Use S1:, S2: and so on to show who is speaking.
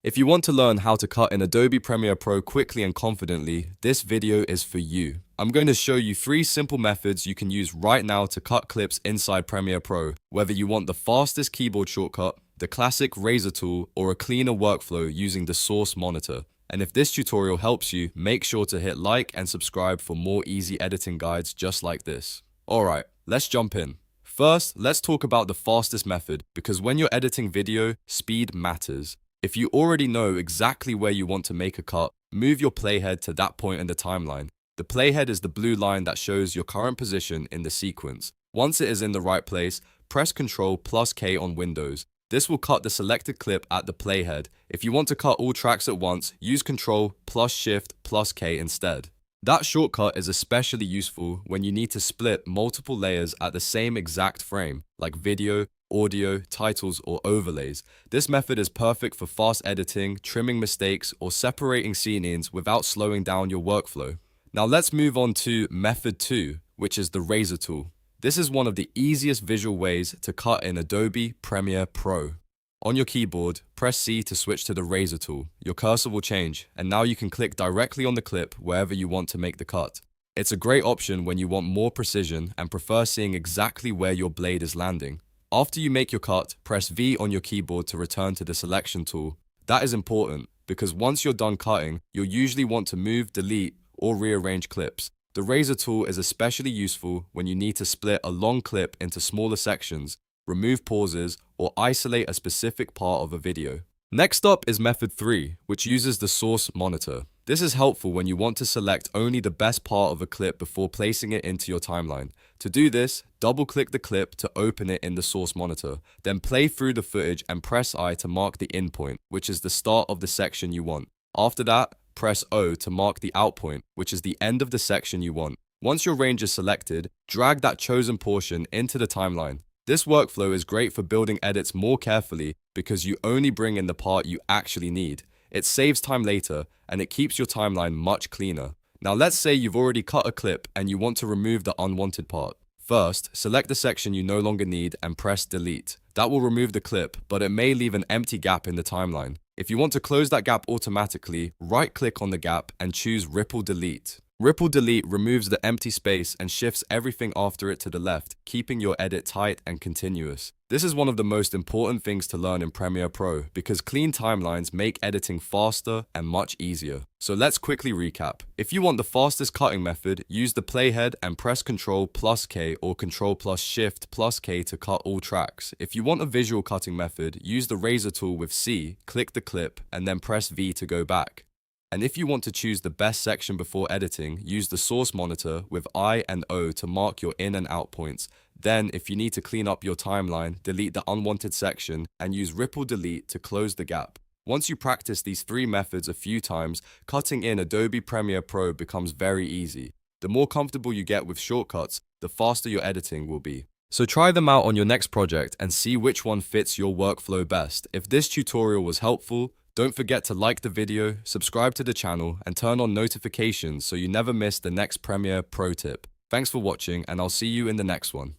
S1: If you want to learn how to cut in Adobe Premiere Pro quickly and confidently, this video is for you. I'm going to show you 3 simple methods you can use right now to cut clips inside Premiere Pro, whether you want the fastest keyboard shortcut, the classic razor tool, or a cleaner workflow using the source monitor. And if this tutorial helps you, make sure to hit like and subscribe for more easy editing guides just like this. Alright, let's jump in. First, let's talk about the fastest method, because when you're editing video, speed matters. If you already know exactly where you want to make a cut, move your playhead to that point in the timeline. The playhead is the blue line that shows your current position in the sequence. Once it is in the right place, press Ctrl K on Windows. This will cut the selected clip at the playhead. If you want to cut all tracks at once, use Ctrl Shift K instead. That shortcut is especially useful when you need to split multiple layers at the same exact frame, like video, audio, titles, or overlays. This method is perfect for fast editing, trimming mistakes, or separating scenes without slowing down your workflow. Now let's move on to method 2, which is the razor tool. This is one of the easiest visual ways to cut in Adobe Premiere Pro. On your keyboard, press C to switch to the razor tool. Your cursor will change, and now you can click directly on the clip wherever you want to make the cut. It's a great option when you want more precision and prefer seeing exactly where your blade is landing. After you make your cut, press V on your keyboard to return to the selection tool. That is important because once you're done cutting, you'll usually want to move, delete, or rearrange clips. The razor tool is especially useful when you need to split a long clip into smaller sections, remove pauses, or isolate a specific part of a video. Next up is method 3, which uses the source monitor. This is helpful when you want to select only the best part of a clip before placing it into your timeline. To do this, double-click the clip to open it in the source monitor, then play through the footage and press I to mark the in point, which is the start of the section you want. After that, press O to mark the out point, which is the end of the section you want. Once your range is selected, drag that chosen portion into the timeline. This workflow is great for building edits more carefully because you only bring in the part you actually need. It saves time later, and it keeps your timeline much cleaner. Now let's say you've already cut a clip and you want to remove the unwanted part. First, select the section you no longer need and press delete. That will remove the clip, but it may leave an empty gap in the timeline. If you want to close that gap automatically, right-click on the gap and choose Ripple Delete. Ripple Delete removes the empty space and shifts everything after it to the left, keeping your edit tight and continuous. This is one of the most important things to learn in Premiere Pro because clean timelines make editing faster and much easier. So let's quickly recap. If you want the fastest cutting method, use the playhead and press Ctrl K or Ctrl Shift K to cut all tracks. If you want a visual cutting method, use the razor tool with C, click the clip, and then press V to go back. And if you want to choose the best section before editing, use the source monitor with I and O to mark your in and out points. Then, if you need to clean up your timeline, delete the unwanted section and use Ripple Delete to close the gap. Once you practice these 3 methods a few times, cutting in Adobe Premiere Pro becomes very easy. The more comfortable you get with shortcuts, the faster your editing will be. So try them out on your next project and see which one fits your workflow best. If this tutorial was helpful, don't forget to like the video, subscribe to the channel, and turn on notifications so you never miss the next Premiere Pro tip. Thanks for watching, and I'll see you in the next one.